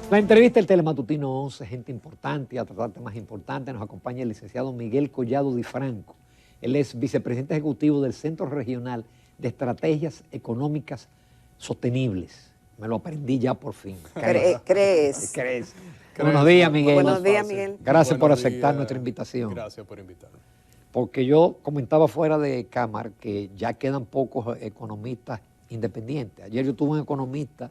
La entrevista del Telematutino 11, gente importante, y a tratar temas importantes, nos acompaña el licenciado Miguel Collado Di Franco. Él es vicepresidente ejecutivo del Centro Regional de Estrategias Económicas Sostenibles. Me lo aprendí ya por fin. ¿Crees? Buenos días, Miguel. Buenos días, Miguel. Gracias por aceptar nuestra invitación. Gracias por invitarme. Porque yo comentaba fuera de cámara que ya quedan pocos economistas independientes. Ayer yo tuve un economista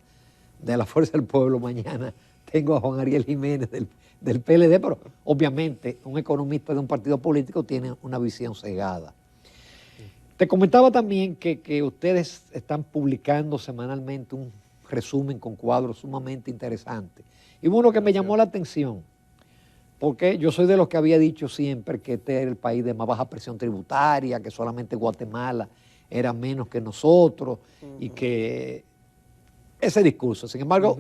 de la Fuerza del Pueblo, mañana tengo a Juan Ariel Jiménez del PLD, pero obviamente un economista de un partido político tiene una visión cegada. Te comentaba también que ustedes están publicando semanalmente un resumen con cuadros sumamente interesantes. Y uno que me llamó la atención, porque yo soy de los que había dicho siempre que este era el país de más baja presión tributaria, que solamente Guatemala era menos que nosotros y que ese discurso. Sin embargo,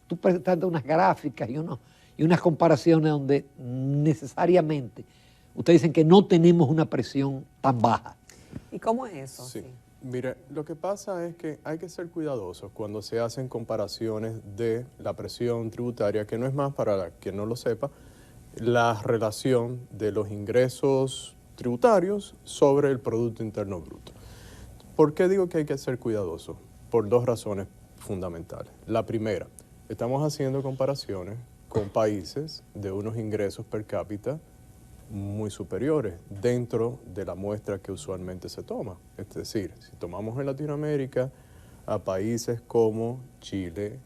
tú presentaste unas gráficas y unas comparaciones donde necesariamente ustedes dicen que no tenemos una presión tan baja. ¿Y cómo es eso? Sí. Mire, lo que pasa es que hay que ser cuidadosos cuando se hacen comparaciones de la presión tributaria, que no es más, para quien no lo sepa, la relación de los ingresos tributarios sobre el Producto Interno Bruto. ¿Por qué digo que hay que ser cuidadosos? Por dos razones fundamentales. La primera, estamos haciendo comparaciones con países de unos ingresos per cápita muy superiores dentro de la muestra que usualmente se toma. Es decir, si tomamos en Latinoamérica a países como Chile,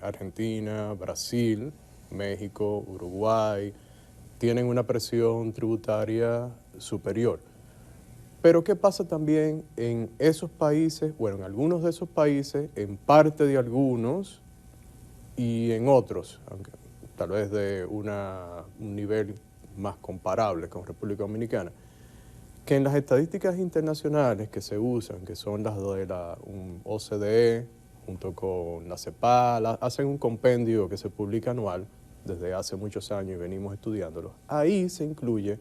Argentina, Brasil, México, Uruguay, tienen una presión tributaria superior. Pero ¿qué pasa también en esos países, bueno, en algunos de esos países, en parte de algunos y en otros, aunque tal vez de un nivel más comparable con República Dominicana, que en las estadísticas internacionales que se usan, que son las de la OCDE, junto con la CEPAL, hacen un compendio que se publica anual desde hace muchos años y venimos estudiándolo. Ahí se incluye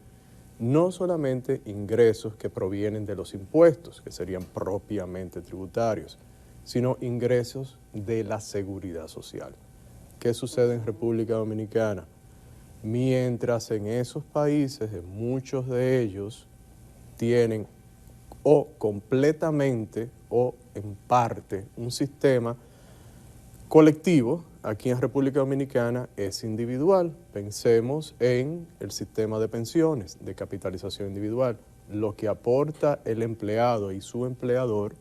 no solamente ingresos que provienen de los impuestos, que serían propiamente tributarios, sino ingresos de la seguridad social. ¿Qué sucede en República Dominicana? Mientras en esos países, en muchos de ellos, tienen o completamente o en parte un sistema colectivo, aquí en República Dominicana es individual. Pensemos en el sistema de pensiones, de capitalización individual. Lo que aporta el empleado y su empleador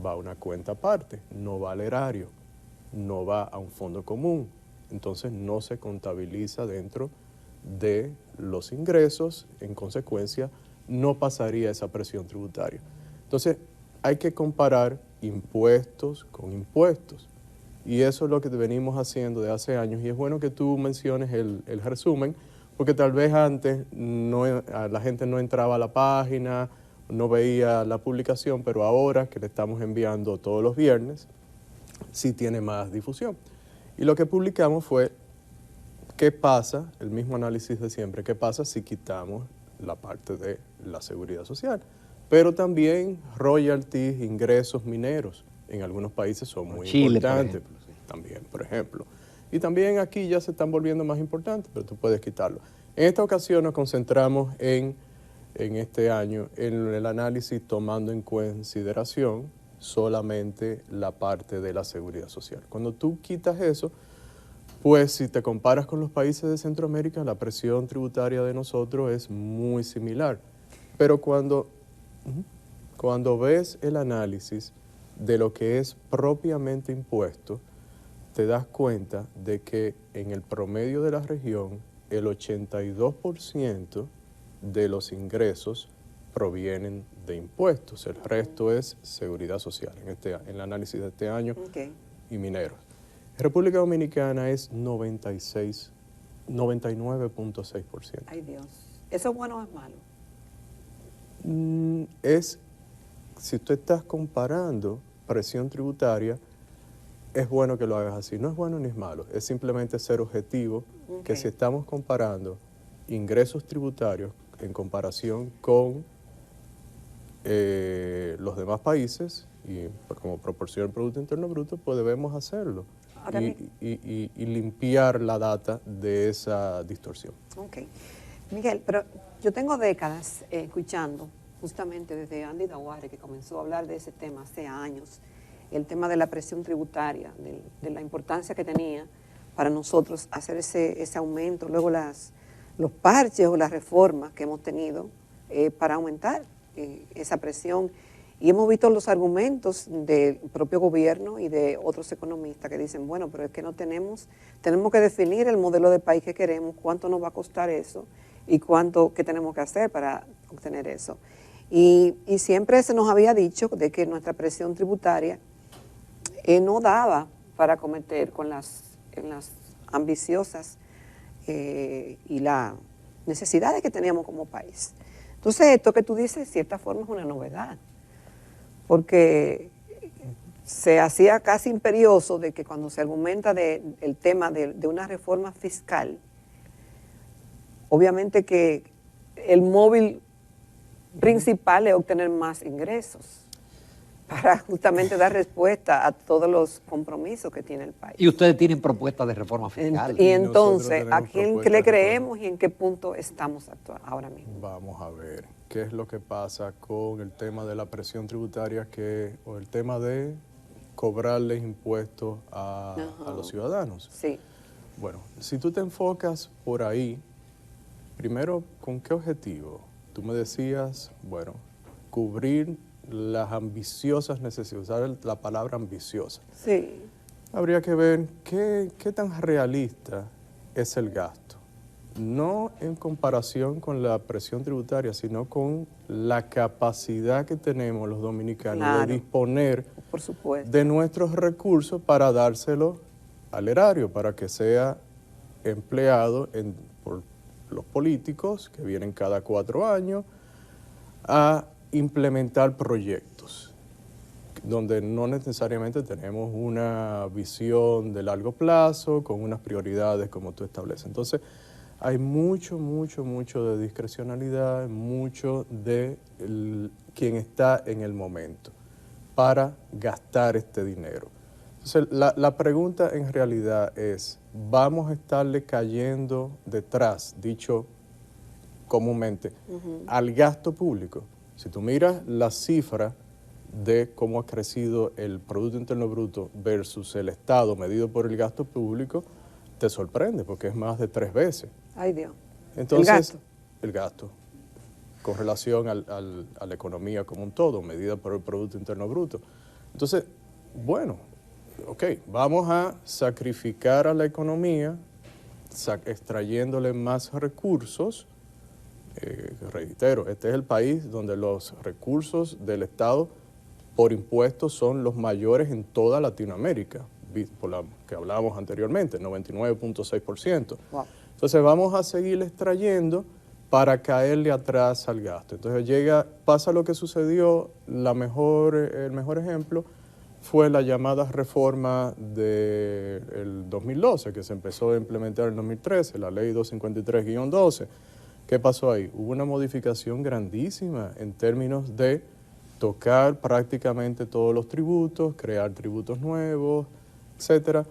va a una cuenta aparte, no va al erario, no va a un fondo común. Entonces no se contabiliza dentro de los ingresos, en consecuencia no pasaría esa presión tributaria. Entonces hay que comparar impuestos con impuestos. Y eso es lo que venimos haciendo de hace años. Y es bueno que tú menciones el resumen, porque tal vez antes la gente no entraba a la página, no veía la publicación, pero ahora que le estamos enviando todos los viernes, sí tiene más difusión. Y lo que publicamos fue qué pasa, el mismo análisis de siempre, qué pasa si quitamos la parte de la seguridad social. Pero también royalties, ingresos mineros, en algunos países son muy importantes. También, por ejemplo. Y también aquí ya se están volviendo más importantes, pero tú puedes quitarlo. En esta ocasión nos concentramos en este año en el análisis tomando en consideración solamente la parte de la seguridad social. Cuando tú quitas eso, pues si te comparas con los países de Centroamérica, la presión tributaria de nosotros es muy similar. Pero cuando ves el análisis de lo que es propiamente impuesto, te das cuenta de que en el promedio de la región, el 82% de los ingresos provienen de impuestos. El resto es seguridad social, en el análisis de este año, y mineros. En República Dominicana es 99.6%. Ay, Dios. ¿Eso es bueno o es malo? Si tú estás comparando presión tributaria, es bueno que lo hagas así. No es bueno ni es malo, es simplemente ser objetivo, que si estamos comparando ingresos tributarios en comparación con los demás países y como proporción del Producto Interno Bruto, pues debemos hacerlo. Ahora y limpiar la data de esa distorsión. Ok. Miguel, pero yo tengo décadas escuchando, justamente desde Andy Daguare, que comenzó a hablar de ese tema hace años, el tema de la presión tributaria, de la importancia que tenía para nosotros hacer ese aumento, luego los parches o las reformas que hemos tenido para aumentar esa presión. Y hemos visto los argumentos del propio gobierno y de otros economistas que dicen, bueno, pero es que no tenemos que definir el modelo de país que queremos, cuánto nos va a costar eso y qué tenemos que hacer para obtener eso. Y siempre se nos había dicho de que nuestra presión tributaria no daba para cometer con las ambiciosas y las necesidades que teníamos como país. Entonces, esto que tú dices, de cierta forma, es una novedad, porque se hacía casi imperioso de que cuando se argumenta el tema de una reforma fiscal, obviamente que el móvil principal es obtener más ingresos para justamente dar respuesta a todos los compromisos que tiene el país. Y ustedes tienen propuestas de reforma fiscal. Y entonces, ¿a tenemos quién propuestas le de creemos y en qué punto estamos ahora mismo? Vamos a ver qué es lo que pasa con el tema de la presión tributaria o el tema de cobrarles impuestos a los ciudadanos. Sí. Bueno, si tú te enfocas por ahí, primero, ¿con qué objetivo? Tú me decías, bueno, cubrir las ambiciosas necesidades, usar la palabra ambiciosa. Sí. Habría que ver qué tan realista es el gasto. No en comparación con la presión tributaria, sino con la capacidad que tenemos los dominicanos Claro, de disponer por supuesto. de nuestros recursos para dárselo al erario, para que sea empleado por los políticos que vienen cada 4 años a implementar proyectos donde no necesariamente tenemos una visión de largo plazo con unas prioridades como tú estableces. Entonces, hay mucho de discrecionalidad, mucho de quien está en el momento para gastar este dinero. Entonces, la pregunta en realidad es, ¿vamos a estarle cayendo detrás, dicho comúnmente, al gasto público? Si tú miras la cifra de cómo ha crecido el Producto Interno Bruto versus el Estado medido por el gasto público, te sorprende porque es más de 3 veces. Ay, Dios. Entonces, el gasto, con relación a la economía como un todo, medida por el Producto Interno Bruto. Entonces, bueno, ok, vamos a sacrificar a la economía extrayéndole más recursos. Reitero, este es el país donde los recursos del Estado por impuestos son los mayores en toda Latinoamérica, por la que hablábamos anteriormente, 99.6%. Wow. Entonces vamos a seguir extrayendo para caerle atrás al gasto. Entonces pasa lo que sucedió, el mejor ejemplo fue la llamada reforma del 2012, que se empezó a implementar en el 2013, la ley 253-12. ¿Qué pasó ahí? Hubo una modificación grandísima en términos de tocar prácticamente todos los tributos, crear tributos nuevos, etcétera.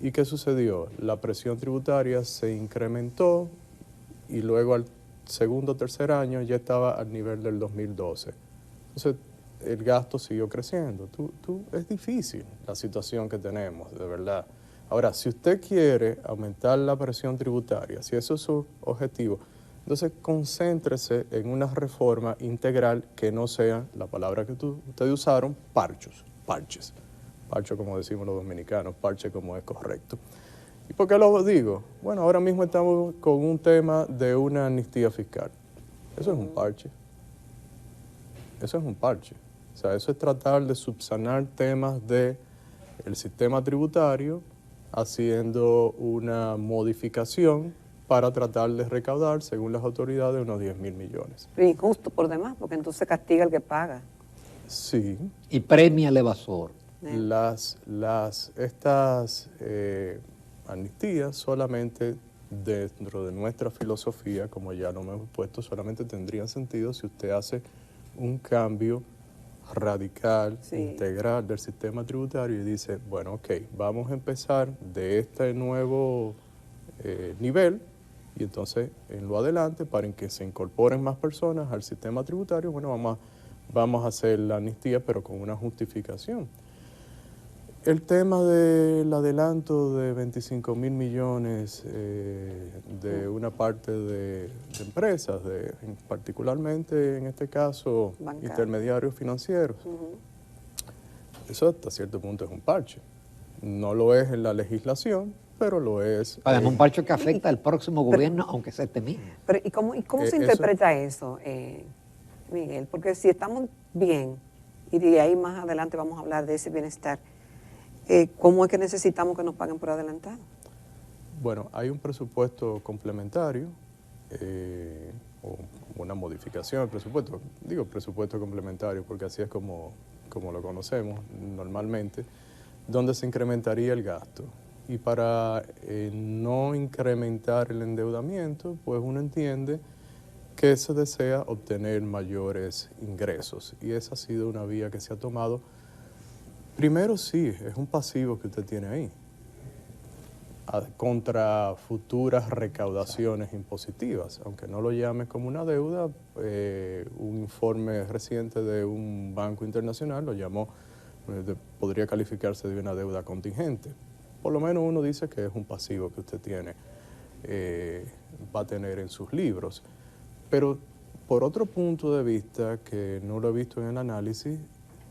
¿Y qué sucedió? La presión tributaria se incrementó y luego al segundo o tercer año ya estaba al nivel del 2012. Entonces, el gasto siguió creciendo. Es difícil la situación que tenemos, de verdad. Ahora, si usted quiere aumentar la presión tributaria, si eso es su objetivo, entonces concéntrese en una reforma integral que no sea, la palabra que ustedes usaron, parches. Parche como decimos los dominicanos, parche como es correcto. ¿Y por qué lo digo? Bueno, ahora mismo estamos con un tema de una amnistía fiscal. Eso es un parche. Eso es un parche. O sea, eso es tratar de subsanar temas del sistema tributario haciendo una modificación para tratar de recaudar, según las autoridades, unos 10.000 millones. Injusto por demás, porque entonces castiga al que paga. Sí. Y premia al evasor. Estas amnistías solamente dentro de nuestra filosofía, como ya lo hemos puesto, solamente tendrían sentido si usted hace un cambio radical, Sí. integral del sistema tributario y dice, bueno, ok, vamos a empezar de este nuevo nivel y entonces en lo adelante, para que se incorporen más personas al sistema tributario, bueno, vamos a hacer la amnistía, pero con una justificación. El tema del adelanto de 25 mil millones de una parte de empresas, particularmente en este caso Bancario. intermediarios financieros, eso hasta cierto punto es un parche. No lo es en la legislación, pero lo es. Además, un parche que afecta al próximo gobierno, aunque sea este mismo. Pero, ¿y cómo se eso- interpreta eso, Miguel? Porque si estamos bien, y de ahí más adelante vamos a hablar de ese bienestar, ¿cómo es que necesitamos que nos paguen por adelantado? Bueno, hay un presupuesto complementario o una modificación del presupuesto. Digo presupuesto complementario porque así es como lo conocemos normalmente, donde se incrementaría el gasto. Y para no incrementar el endeudamiento, pues uno entiende que se desea obtener mayores ingresos. Y esa ha sido una vía que se ha tomado. Primero sí, es un pasivo que usted tiene ahí contra futuras recaudaciones impositivas, aunque no lo llame como una deuda. Un informe reciente de un banco internacional lo llamó, podría calificarse de una deuda contingente. Por lo menos uno dice que es un pasivo que usted tiene, va a tener en sus libros. Pero por otro punto de vista, que no lo he visto en el análisis,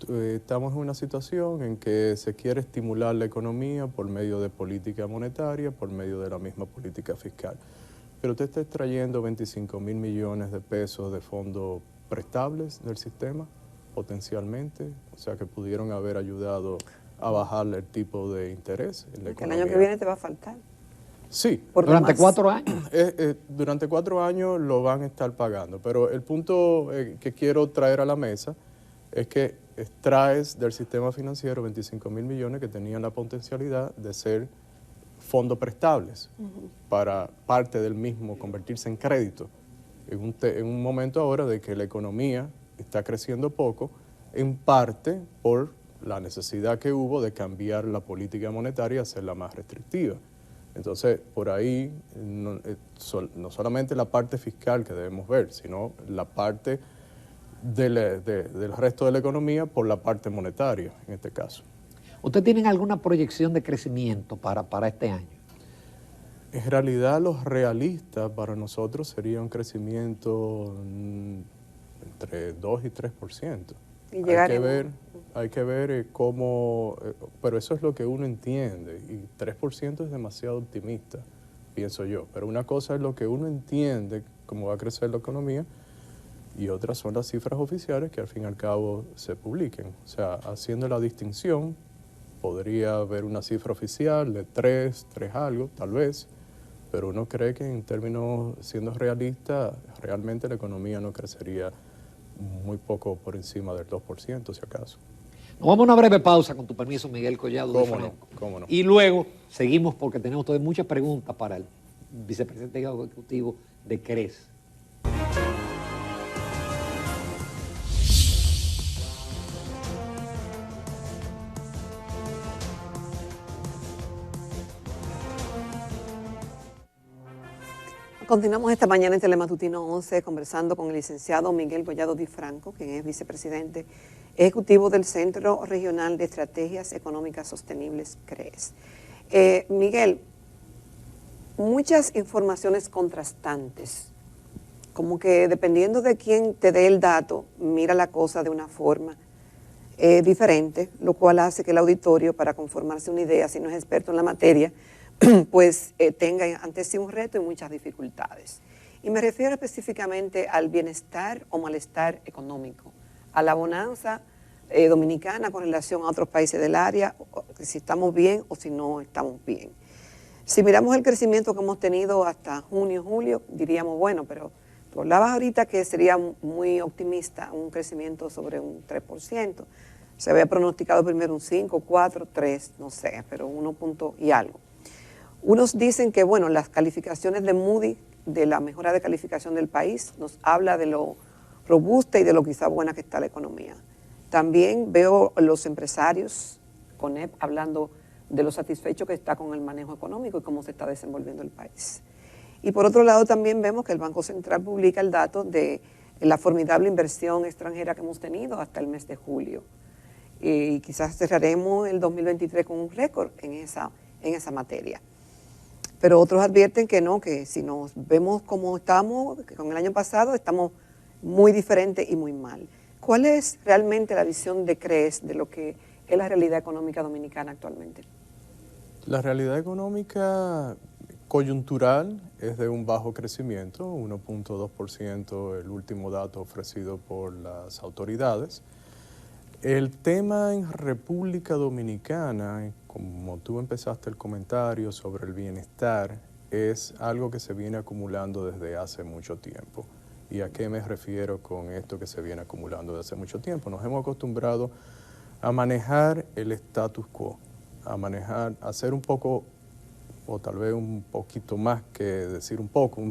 estamos en una situación en que se quiere estimular la economía por medio de política monetaria, por medio de la misma política fiscal. Pero usted está extrayendo 25 mil millones de pesos de fondos prestables del sistema, potencialmente, o sea que pudieron haber ayudado a bajarle el tipo de interés en la Que el economía. año que viene te va a faltar. Sí. Porque Durante más- 4 años. Durante 4 años lo van a estar pagando, pero el punto que quiero traer a la mesa es que extraes del sistema financiero 25 mil millones que tenían la potencialidad de ser fondos prestables para parte del mismo convertirse en crédito. En un momento ahora de que la economía está creciendo poco, en parte por la necesidad que hubo de cambiar la política monetaria y hacerla más restrictiva. Entonces, por ahí, no solamente la parte fiscal que debemos ver, sino la parte del resto de la economía por la parte monetaria, en este caso. ¿Ustedes tienen alguna proyección de crecimiento para este año? En realidad, los realistas para nosotros sería un crecimiento entre 2 y 3%. Y Hay que ver cómo, pero eso es lo que uno entiende, y 3% es demasiado optimista, pienso yo. Pero una cosa es lo que uno entiende, cómo va a crecer la economía, y otras son las cifras oficiales que al fin y al cabo se publiquen. O sea, haciendo la distinción, podría haber una cifra oficial de 3 algo, tal vez, pero uno cree que en términos, siendo realista, realmente la economía no crecería muy poco por encima del 2%, si acaso. Nos vamos a una breve pausa, con tu permiso, Miguel Collado. ¿Cómo no? ¿Cómo no? Y luego seguimos porque tenemos todavía muchas preguntas para el vicepresidente ejecutivo de CRES. Continuamos esta mañana en Telematutino 11 conversando con el licenciado Miguel Collado Di Franco, quien es vicepresidente ejecutivo del Centro Regional de Estrategias Económicas Sostenibles, CRES. Miguel, muchas informaciones contrastantes, como que dependiendo de quién te dé el dato, mira la cosa de una forma diferente, lo cual hace que el auditorio, para conformarse una idea, si no es experto en la materia, pues tenga ante sí un reto y muchas dificultades. Y me refiero específicamente al bienestar o malestar económico, a la bonanza dominicana con relación a otros países del área, si estamos bien o si no estamos bien. Si miramos el crecimiento que hemos tenido hasta junio, julio, diríamos, bueno, pero tú hablabas ahorita que sería muy optimista un crecimiento sobre un 3%. Se había pronosticado primero un 5, 4, 3, no sé, pero 1 punto y algo. Unos dicen que, bueno, las calificaciones de Moody, de la mejora de calificación del país, nos habla de lo robusta y de lo quizá buena que está la economía. También veo los empresarios, CONEP, hablando de lo satisfecho que está con el manejo económico y cómo se está desenvolviendo el país. Y por otro lado también vemos que el Banco Central publica el dato de la formidable inversión extranjera que hemos tenido hasta el mes de julio. Y quizás cerraremos el 2023 con un récord en esa materia. Pero otros advierten que no, que si nos vemos como estamos, que con el año pasado estamos muy diferentes y muy mal. ¿Cuál es realmente la visión de CREES de lo que es la realidad económica dominicana actualmente? La realidad económica coyuntural es de un bajo crecimiento, 1.2% el último dato ofrecido por las autoridades. El tema en República Dominicana, como tú empezaste el comentario sobre el bienestar, es algo que se viene acumulando desde hace mucho tiempo. ¿Y a qué me refiero con esto que se viene acumulando desde hace mucho tiempo? Nos hemos acostumbrado a manejar el status quo, a ser un poco, o tal vez un poquito más que decir un poco,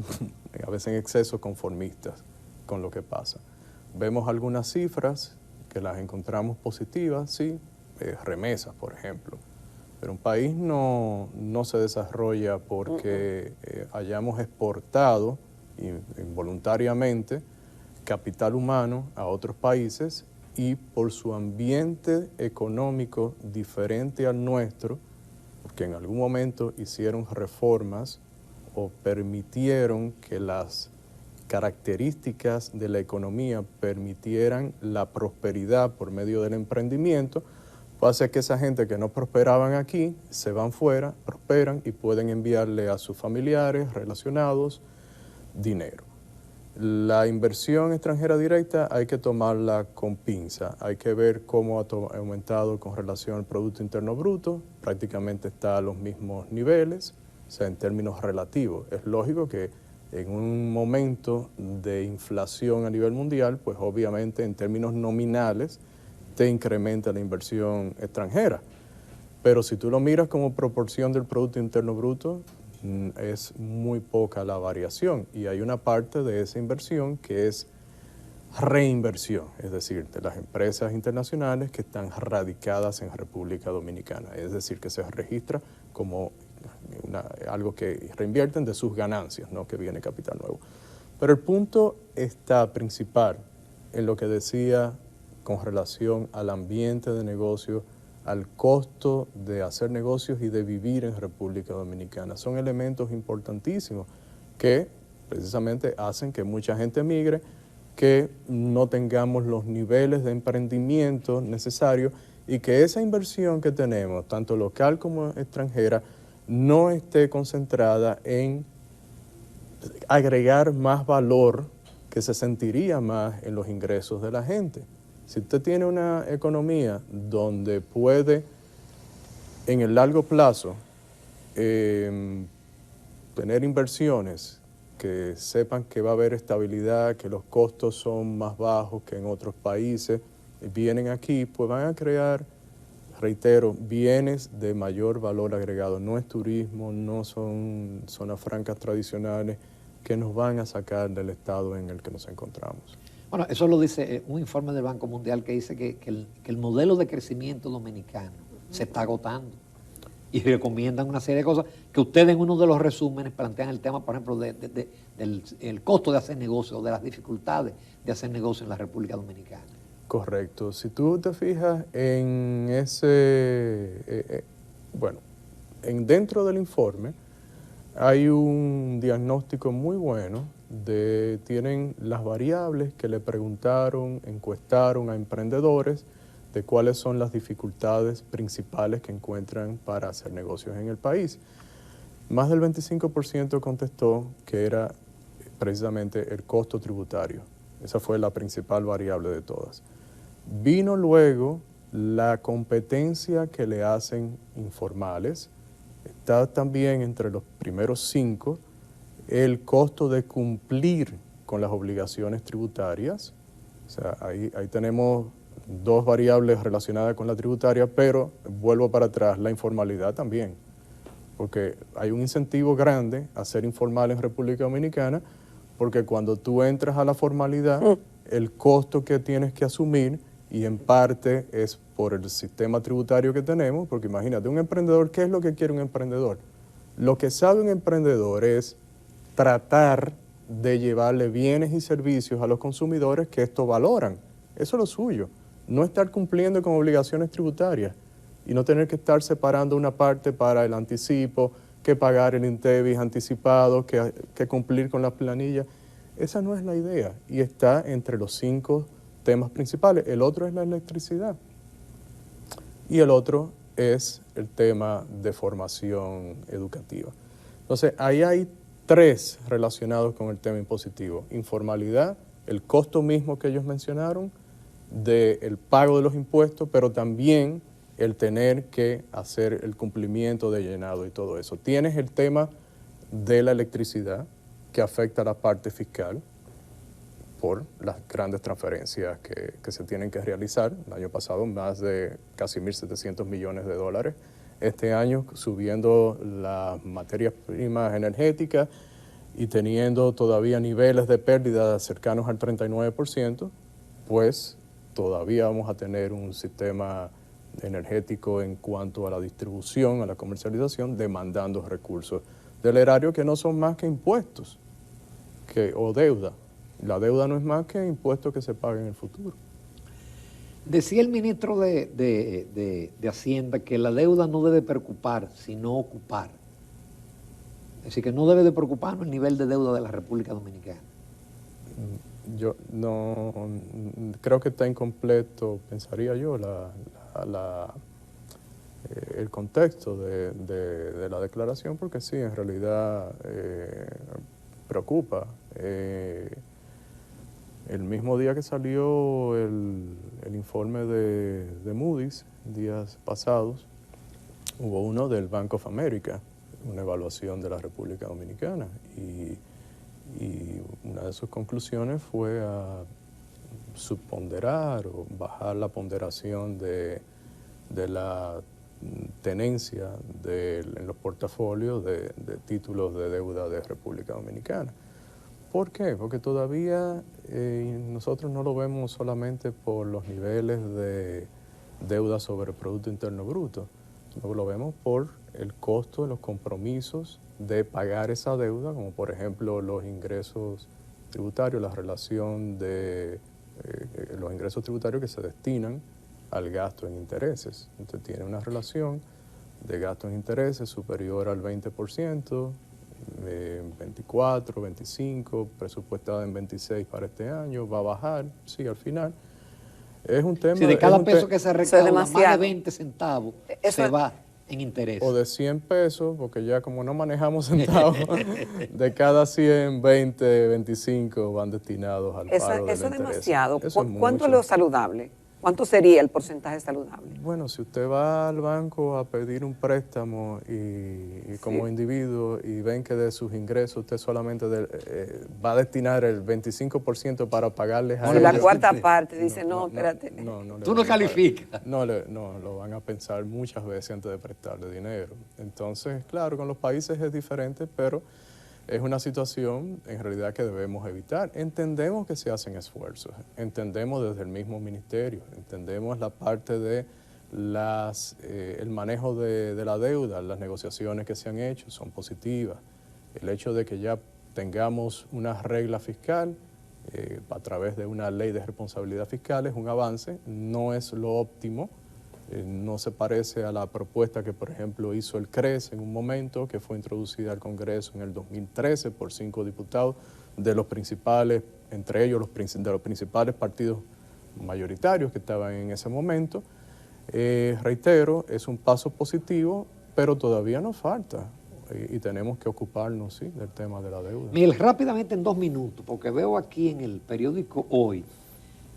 a veces en exceso conformistas con lo que pasa. Vemos algunas cifras que las encontramos positivas, sí, remesas, por ejemplo. Pero un país no se desarrolla porque hayamos exportado involuntariamente capital humano a otros países y por su ambiente económico diferente al nuestro, porque en algún momento hicieron reformas o permitieron que las características de la economía permitieran la prosperidad por medio del emprendimiento, pues hace que esa gente que no prosperaban aquí se van fuera, prosperan y pueden enviarle a sus familiares relacionados dinero. La inversión extranjera directa hay que tomarla con pinza, hay que ver cómo ha aumentado con relación al Producto Interno Bruto, prácticamente está a los mismos niveles, o sea, en términos relativos. Es lógico que en un momento de inflación a nivel mundial, pues obviamente en términos nominales te incrementa la inversión extranjera. Pero si tú lo miras como proporción del Producto Interno Bruto, es muy poca la variación y hay una parte de esa inversión que es reinversión, es decir, de las empresas internacionales que están radicadas en República Dominicana, es decir, que se registra como algo que reinvierten de sus ganancias, no que viene capital nuevo. Pero el punto está principal en lo que decía con relación al ambiente de negocio, al costo de hacer negocios y de vivir en República Dominicana. Son elementos importantísimos que precisamente hacen que mucha gente migre, que no tengamos los niveles de emprendimiento necesarios y que esa inversión que tenemos, tanto local como extranjera, no esté concentrada en agregar más valor que se sentiría más en los ingresos de la gente. Si usted tiene una economía donde puede, en el largo plazo, tener inversiones que sepan que va a haber estabilidad, que los costos son más bajos que en otros países, vienen aquí, pues van a crear, reitero, bienes de mayor valor agregado. No es turismo, no son zonas francas tradicionales que nos van a sacar del estado en el que nos encontramos. Bueno, eso lo dice un informe del Banco Mundial que dice que el modelo de crecimiento dominicano se está agotando y recomiendan una serie de cosas que ustedes en uno de los resúmenes plantean el tema, por ejemplo, del costo de hacer negocio o de las dificultades de hacer negocio en la República Dominicana. Correcto. Si tú te fijas en dentro del informe hay un diagnóstico muy bueno tienen las variables que le preguntaron, encuestaron a emprendedores de cuáles son las dificultades principales que encuentran para hacer negocios en el país. Más del 25% contestó que era precisamente el costo tributario. Esa fue la principal variable de todas. Vino luego la competencia que le hacen informales. Está también entre los primeros 5 el costo de cumplir con las obligaciones tributarias. O sea, ahí tenemos 2 variables relacionadas con la tributaria, pero vuelvo para atrás, la informalidad también, porque hay un incentivo grande a ser informal en República Dominicana, porque cuando tú entras a la formalidad, el costo que tienes que asumir y en parte es por el sistema tributario que tenemos, porque imagínate, un emprendedor, ¿qué es lo que quiere un emprendedor? Lo que sabe un emprendedor es tratar de llevarle bienes y servicios a los consumidores que esto valoran. Eso es lo suyo. No estar cumpliendo con obligaciones tributarias y no tener que estar separando una parte para el anticipo, que pagar el INTEBIS anticipado, que cumplir con las planillas. Esa no es la idea y está entre los 5 temas principales. El otro es la electricidad y el otro es el tema de formación educativa. Entonces, ahí hay 3 relacionados con el tema impositivo. Informalidad, el costo mismo que ellos mencionaron, del pago de los impuestos, pero también el tener que hacer el cumplimiento de llenado y todo eso. Tienes el tema de la electricidad, que afecta a la parte fiscal por las grandes transferencias que se tienen que realizar. El año pasado más de casi 1.700 millones de dólares. Este año subiendo las materias primas energéticas y teniendo todavía niveles de pérdida cercanos al 39%, pues todavía vamos a tener un sistema energético en cuanto a la distribución, a la comercialización, demandando recursos del erario que no son más que impuestos o deuda. La deuda no es más que impuestos que se paguen en el futuro. Decía el ministro de Hacienda que la deuda no debe preocupar, sino ocupar. Es decir, que no debe de preocuparnos el nivel de deuda de la República Dominicana. Yo no creo que está incompleto, pensaría yo, el contexto de la declaración, porque sí, en realidad preocupa. El mismo día que salió el informe de Moody's, días pasados, hubo uno del Bank of America, una evaluación de la República Dominicana, y una de sus conclusiones fue a subponderar o bajar la ponderación de la tenencia en los portafolios de títulos de deuda de República Dominicana. ¿Por qué? Porque todavía nosotros no lo vemos solamente por los niveles de deuda sobre el Producto Interno Bruto, sino lo vemos por el costo de los compromisos de pagar esa deuda, como por ejemplo los ingresos tributarios, la relación de los ingresos tributarios que se destinan al gasto en intereses. Entonces tiene una relación de gasto en intereses superior al 20%, 24, 25, presupuestada en 26 para este año, va a bajar, sí, al final. Es un tema... Si de cada peso que se recauda, más de 20 centavos Eso se va en interés. O de 100 pesos, porque ya como no manejamos centavos, de cada 100, 20, 25 van destinados al pago del interés. Eso es demasiado. Eso es ¿Cuánto mucho. es lo saludable? ¿Cuánto sería el porcentaje saludable? Bueno, si usted va al banco a pedir un préstamo y como individuo y ven que de sus ingresos usted solamente va a destinar el 25% para pagarles a Si la ellos, cuarta parte dice, no, espérate. Tú no calificas. No, lo van a pensar muchas veces antes de prestarle dinero. Entonces, claro, con los países es diferente, pero es una situación en realidad que debemos evitar. Entendemos que se hacen esfuerzos, entendemos desde el mismo ministerio, entendemos la parte de el manejo de la deuda, las negociaciones que se han hecho son positivas. El hecho de que ya tengamos una regla fiscal a través de una ley de responsabilidad fiscal es un avance, no es lo óptimo. No se parece a la propuesta que, por ejemplo, hizo el CRES en un momento, que fue introducida al Congreso en el 2013 por 5 diputados de los principales, entre ellos de los principales partidos mayoritarios que estaban en ese momento. Reitero, es un paso positivo, pero todavía nos falta y tenemos que ocuparnos, sí, del tema de la deuda. Miguel, rápidamente en 2 minutos, porque veo aquí en el periódico Hoy,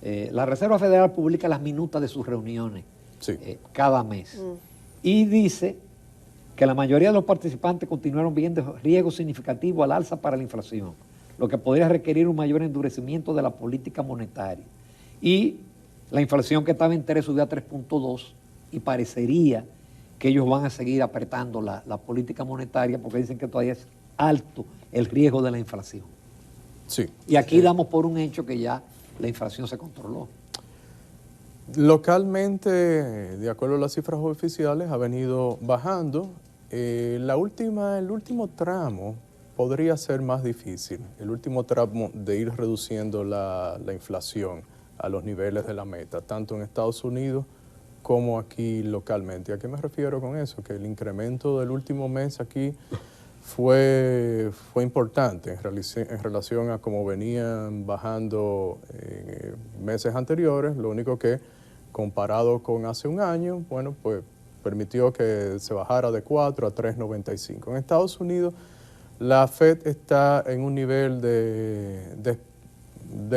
la Reserva Federal publica las minutas de sus reuniones. Sí. Cada mes. Y dice que la mayoría de los participantes continuaron viendo riesgos significativos al alza para la inflación, lo que podría requerir un mayor endurecimiento de la política monetaria. Y la inflación que estaba en 3 subió a 3.2 y parecería que ellos van a seguir apretando la política monetaria porque dicen que todavía es alto el riesgo de la inflación. Sí. Y aquí damos por un hecho que ya la inflación se controló. Localmente, de acuerdo a las cifras oficiales, ha venido bajando. El último tramo podría ser más difícil, el último tramo de ir reduciendo la inflación a los niveles de la meta, tanto en Estados Unidos como aquí localmente. ¿A qué me refiero con eso? Que el incremento del último mes aquí fue importante en relación a cómo venían bajando en meses anteriores. Lo único que, comparado con hace un año, bueno, pues permitió que se bajara de 4 a 3.95. En Estados Unidos, la Fed está en un nivel de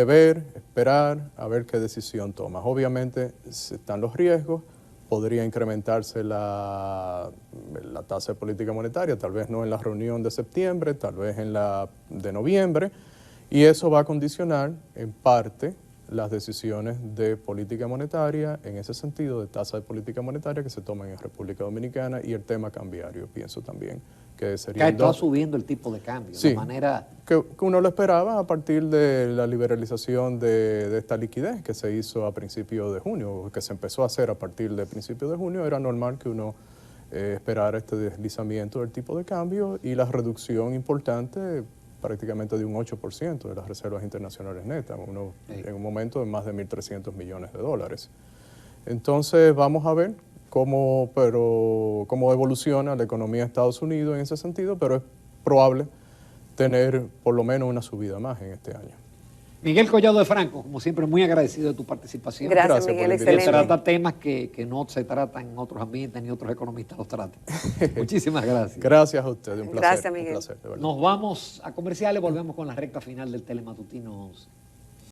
ver, esperar, a ver qué decisión toma. Obviamente están los riesgos, podría incrementarse la tasa de política monetaria, tal vez no en la reunión de septiembre, tal vez en la de noviembre, y eso va a condicionar en parte las decisiones de política monetaria, en ese sentido de tasa de política monetaria que se toman en República Dominicana, y el tema cambiario, pienso también que sería... Que ha estado subiendo el tipo de cambio, sí, de manera... que uno lo esperaba a partir de la liberalización de esta liquidez que se hizo a principios de junio, que se empezó a hacer a partir de principios de junio. Era normal que uno esperara este deslizamiento del tipo de cambio y la reducción importante, prácticamente de un 8% de las reservas internacionales netas, en un momento de más de 1.300 millones de dólares. Entonces vamos a ver cómo evoluciona la economía de Estados Unidos en ese sentido, pero es probable tener por lo menos una subida más en este año. Miguel Collado de Franco, como siempre, muy agradecido de tu participación. Gracias Miguel, excelente. Trata temas que no se tratan en otros ambientes ni otros economistas los tratan. Muchísimas gracias. Gracias a usted, un placer. Gracias, Miguel. Un placer, de verdad. Nos vamos a comerciales, volvemos con la recta final del Telematutinos